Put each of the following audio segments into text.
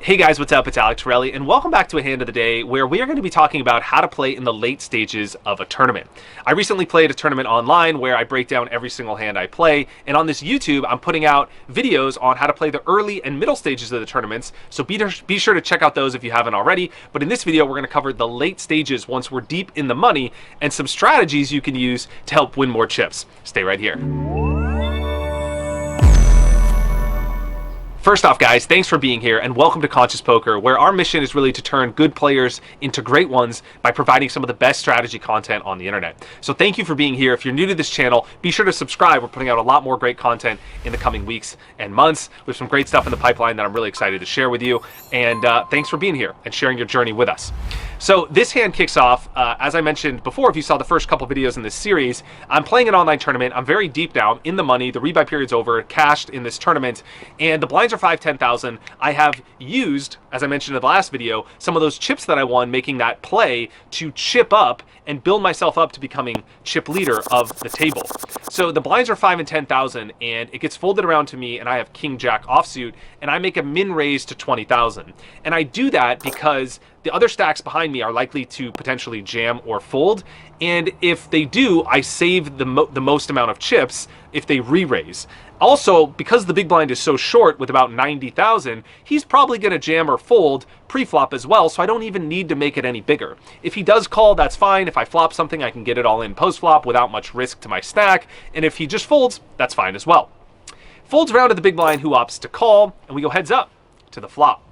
Hey guys, what's up? It's Alec Torelli, and welcome back to a hand of the day where we are going to be talking about how to play in the late stages of a tournament. I recently played a tournament online where I break down every single hand I play, and on this YouTube, I'm putting out videos on how to play the early and middle stages of the tournaments, so be sure to check out those if you haven't already. But in this video, we're going to cover the late stages once we're deep in the money and some strategies you can use to help win more chips. Stay right here. First off, guys, thanks for being here and welcome to Conscious Poker, where our mission is really to turn good players into great ones by providing some of the best strategy content on the internet. So thank you for being here. If you're new to this channel, be sure to subscribe. We're putting out a lot more great content in the coming weeks and months with some great stuff in the pipeline that I'm really excited to share with you. And thanks for being here and sharing your journey with us. So this hand kicks off, as I mentioned before, if you saw the first couple videos in this series, I'm playing an online tournament. I'm very deep now, I'm in the money. The rebuy period's over, cashed in this tournament, and the blinds are 5-10,000. I have used, as I mentioned in the last video, some of those chips that I won making that play to chip up and build myself up to becoming chip leader of the table. So the blinds are 5 and 10,000, and it gets folded around to me, and I have King Jack offsuit, and I make a min raise to 20,000. And I do that because the other stacks behind me are likely to potentially jam or fold, and if they do, I save the most amount of chips if they re-raise. Also, because the big blind is so short with about 90,000, he's probably going to jam or fold pre-flop as well, so I don't even need to make it any bigger. If he does call, that's fine. If I flop something, I can get it all in post-flop without much risk to my stack, and if he just folds, that's fine as well. Folds around to the big blind, who opts to call, and we go heads up to the flop.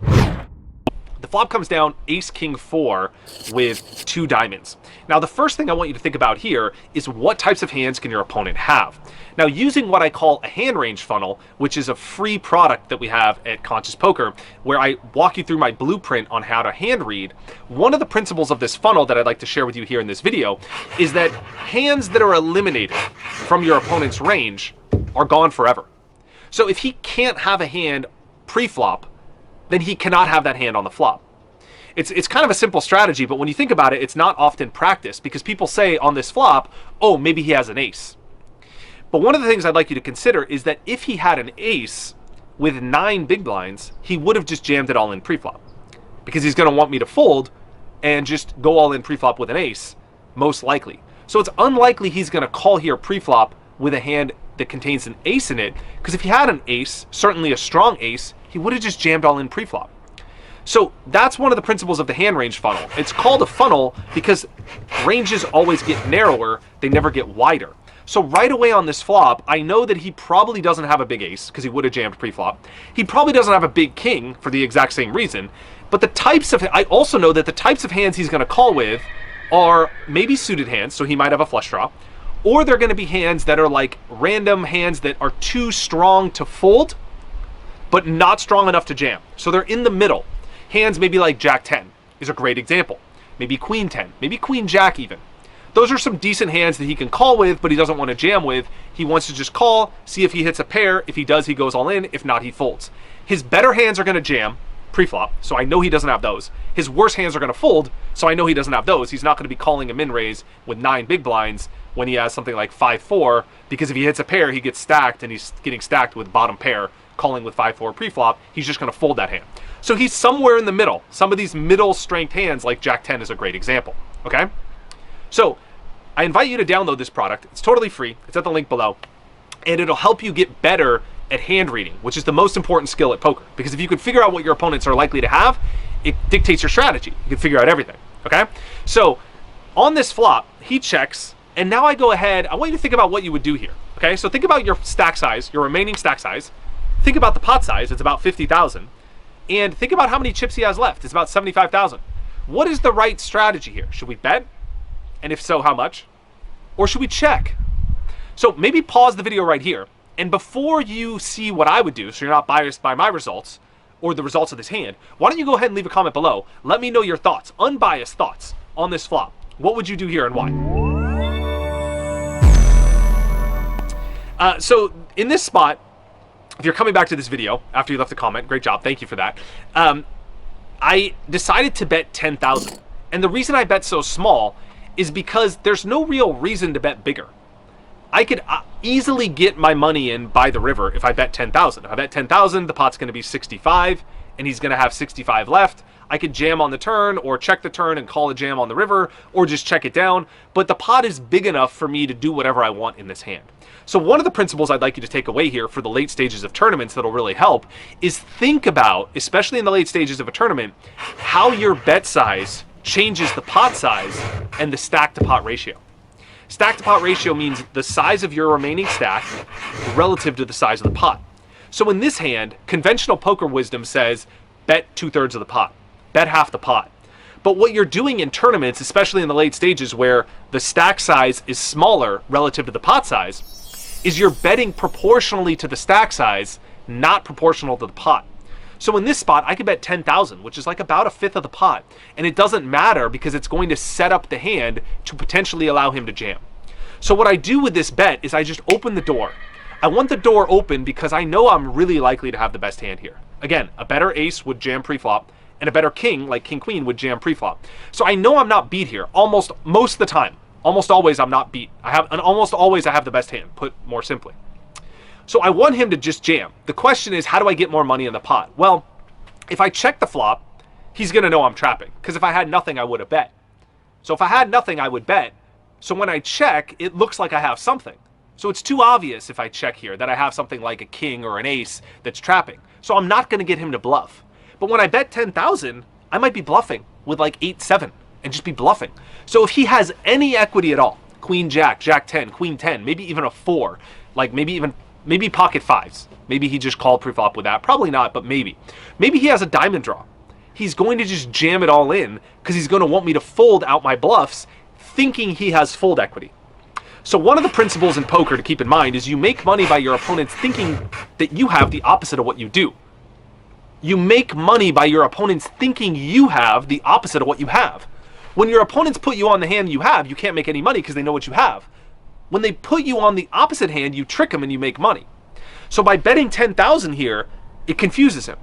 The flop comes down ace king 4 with 2 diamonds. Now the first thing I want you to think about here is what types of hands can your opponent have. Now using what I call a hand range funnel, which is a free product that we have at Conscious Poker, where I walk you through my blueprint on how to hand read, one of the principles of this funnel that I'd like to share with you here in this video is that hands that are eliminated from your opponent's range are gone forever. So if he can't have a hand pre-flop, then he cannot have that hand on the flop. It's kind of a simple strategy, but when you think about it, it's not often practiced because people say on this flop, oh, maybe he has an ace. But one of the things I'd like you to consider is that if he had an ace with 9 big blinds, he would have just jammed it all in pre-flop because he's going to want me to fold and just go all in pre-flop with an ace, most likely. So it's unlikely he's going to call here pre-flop with a hand that contains an ace in it, because if he had an ace, certainly a strong ace, he would have just jammed all in pre-flop. So that's one of the principles of the hand range funnel. It's called a funnel because ranges always get narrower, they never get wider. So right away on this flop, I know that he probably doesn't have a big ace because he would have jammed pre-flop. He probably doesn't have a big king for the exact same reason. But I also know that the types of hands he's going to call with are maybe suited hands, so he might have a flush draw, or they're going to be hands that are like random hands that are too strong to fold, but not strong enough to jam. So they're in the middle. Hands maybe like Jack 10 is a great example. Maybe Queen 10, maybe Queen Jack even. Those are some decent hands that he can call with, but he doesn't want to jam with. He wants to just call, see if he hits a pair. If he does, he goes all in. If not, he folds. His better hands are going to jam pre-flop, so I know he doesn't have those. His worst hands are going to fold, so I know he doesn't have those. He's not going to be calling a min raise with 9 big blinds when he has something like 5-4, because if he hits a pair, he gets stacked, and he's getting stacked with bottom pair, calling with 5-4 pre-flop. He's just going to fold that hand. So he's somewhere in the middle. Some of these middle strength hands, like Jack 10 is a great example, okay? So I invite you to download this product. It's totally free. It's at the link below, and it'll help you get better at hand reading, which is the most important skill at poker, because if you can figure out what your opponents are likely to have, it dictates your strategy. You can figure out everything, okay? So on this flop, he checks, and now I go ahead. I want you to think about what you would do here, okay? So think about your stack size, your remaining stack size. Think about the pot size. It's about 50,000. And think about how many chips he has left. It's about 75,000. What is the right strategy here? Should we bet? And if so, how much? Or should we check? So maybe pause the video right here, and before you see what I would do, so you're not biased by my results or the results of this hand, why don't you go ahead and leave a comment below. Let me know your thoughts, unbiased thoughts on this flop. What would you do here and why? So in this spot, if you're coming back to this video after you left a comment, great job, thank you for that. I decided to bet 10,000. And the reason I bet so small is because there's no real reason to bet bigger. I could easily get my money in by the river if I bet 10,000. If I bet 10,000, the pot's going to be 65. and he's going to have 65 left. I could jam on the turn or check the turn and call a jam on the river or just check it down. But the pot is big enough for me to do whatever I want in this hand. So one of the principles I'd like you to take away here for the late stages of tournaments that'll really help is think about, especially in the late stages of a tournament, how your bet size changes the pot size and the stack to pot ratio. Stack to pot ratio means the size of your remaining stack relative to the size of the pot. So in this hand, conventional poker wisdom says bet 2/3 of the pot, bet half the pot. But what you're doing in tournaments, especially in the late stages where the stack size is smaller relative to the pot size, is you're betting proportionally to the stack size, not proportional to the pot. So in this spot, I could bet 10,000, which is like about 1/5 of the pot. And it doesn't matter because it's going to set up the hand to potentially allow him to jam. So what I do with this bet is I just open the door. I want the door open because I know I'm really likely to have the best hand here. Again, a better ace would jam pre-flop, and a better king, like king-queen, would jam pre-flop. So I know I'm not beat here most of the time. Almost always I'm not beat. Almost always I have the best hand, put more simply. So I want him to just jam. The question is, how do I get more money in the pot? Well, if I check the flop, he's going to know I'm trapping. Because if I had nothing, I would have bet. So if I had nothing, I would bet. So when I check, it looks like I have something. So it's too obvious if I check here that I have something like a king or an ace that's trapping. So I'm not going to get him to bluff. But when I bet 10,000, I might be bluffing with like 8-7 and just be bluffing. So if he has any equity at all, queen jack, jack 10, queen 10, maybe even a 4, like maybe pocket 5s. Maybe he just called pre-flop with that. Probably not, but maybe. Maybe he has a diamond draw. He's going to just jam it all in because he's going to want me to fold out my bluffs thinking he has fold equity. So one of the principles in poker to keep in mind is you make money by your opponents thinking that you have the opposite of what you do. You make money by your opponents thinking you have the opposite of what you have. When your opponents put you on the hand you have, you can't make any money because they know what you have. When they put you on the opposite hand, you trick them and you make money. So by betting 10,000 here, it confuses him.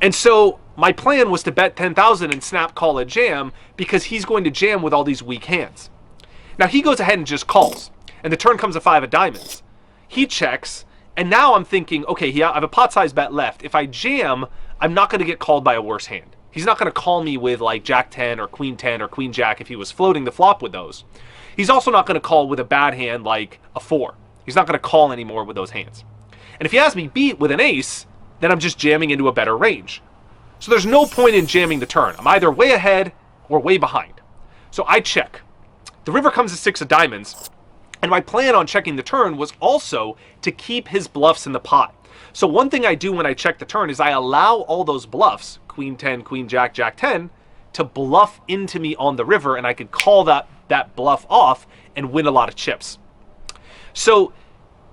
And so my plan was to bet 10,000 and snap call a jam because he's going to jam with all these weak hands. Now he goes ahead and just calls, and the turn comes a 5 of diamonds. He checks, and now I'm thinking, okay, I have a pot size bet left. If I jam, I'm not going to get called by a worse hand. He's not going to call me with like jack 10 or queen 10 or queen jack if he was floating the flop with those. He's also not going to call with a bad hand like a 4. He's not going to call anymore with those hands. And if he has me beat with an ace, then I'm just jamming into a better range. So there's no point in jamming the turn. I'm either way ahead or way behind. So I check. The river comes to 6 of diamonds, and my plan on checking the turn was also to keep his bluffs in the pot. So one thing I do when I check the turn is I allow all those bluffs, queen 10, queen jack, jack 10, to bluff into me on the river, and I could call that bluff off and win a lot of chips. So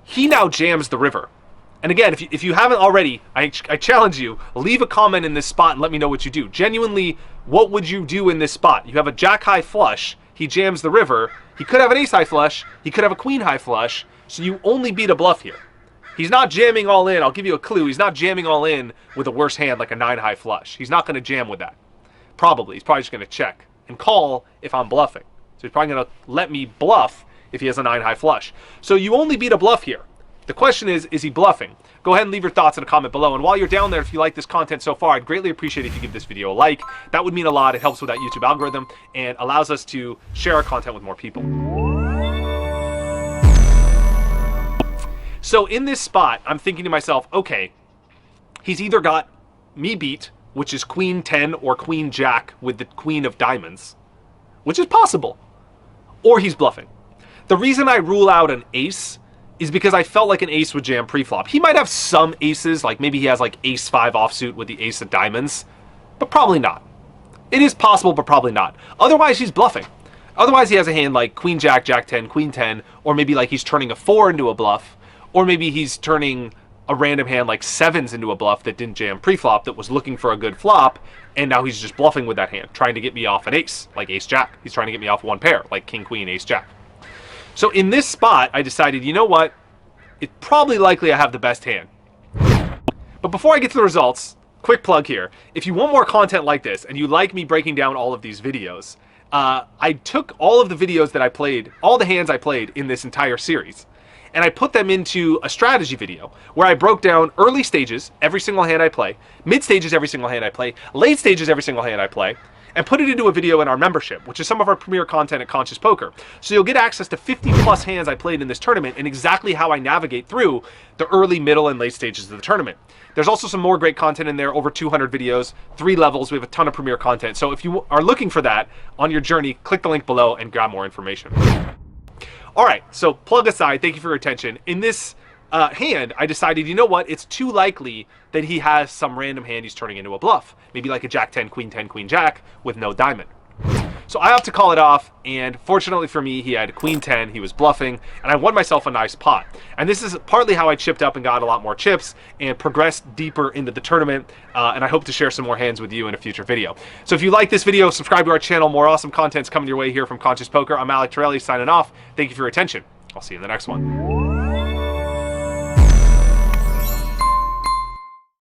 he now jams the river. And again, if you haven't already, I challenge you, leave a comment in this spot and let me know what you do. Genuinely, what would you do in this spot? You have a jack high flush, he jams the river, he could have an ace high flush, he could have a queen high flush, so you only beat a bluff here. He's not jamming all in, I'll give you a clue, he's not jamming all in with a worse hand like a 9 high flush. He's not going to jam with that. Probably, he's probably just going to check and call if I'm bluffing. So he's probably going to let me bluff if he has a 9 high flush. So you only beat a bluff here. The question is he bluffing? Go ahead and leave your thoughts in a comment below. And while you're down there, if you like this content so far, I'd greatly appreciate if you give this video a like. That would mean a lot. It helps with that YouTube algorithm and allows us to share our content with more people. So in this spot, I'm thinking to myself, okay, he's either got me beat, which is queen 10 or queen jack with the queen of diamonds, which is possible, or he's bluffing. The reason I rule out an ace is because I felt like an ace would jam pre-flop. He might have some aces, like maybe he has like ace 5 offsuit with the ace of diamonds, but probably not. It is possible, but probably not. Otherwise, he's bluffing. Otherwise, he has a hand like queen jack, jack 10, queen 10, or maybe like he's turning a 4 into a bluff, or maybe he's turning a random hand like 7s into a bluff that didn't jam pre-flop, that was looking for a good flop, and now he's just bluffing with that hand, trying to get me off an ace, like ace jack. He's trying to get me off one pair, like king queen, ace jack. So in this spot, I decided, you know what? It's probably likely I have the best hand. But before I get to the results, quick plug here. If you want more content like this, and you like me breaking down all of these videos, I took all of the videos that I played, all the hands I played in this entire series, and I put them into a strategy video where I broke down early stages, every single hand I play, mid stages, every single hand I play, late stages, every single hand I play, and put it into a video in our membership, which is some of our premier content at Conscious Poker. So you'll get access to 50 plus hands I played in this tournament and exactly how I navigate through the early, middle, and late stages of the tournament. There's also some more great content in there, over 200 videos, 3 levels. We have a ton of premier content. So if you are looking for that on your journey, click the link below and grab more information. All right, so plug aside, thank you for your attention. In this hand, I decided, you know what, it's too likely that he has some random hand he's turning into a bluff. Maybe like a Jack 10, Queen 10, Queen Jack with no diamond. So I have to call it off, and fortunately for me, he had Queen 10, he was bluffing, and I won myself a nice pot. And this is partly how I chipped up and got a lot more chips and progressed deeper into the tournament, and I hope to share some more hands with you in a future video. So if you like this video, subscribe to our channel. More awesome content's coming your way here from Conscious Poker. I'm Alec Torelli signing off. Thank you for your attention. I'll see you in the next one.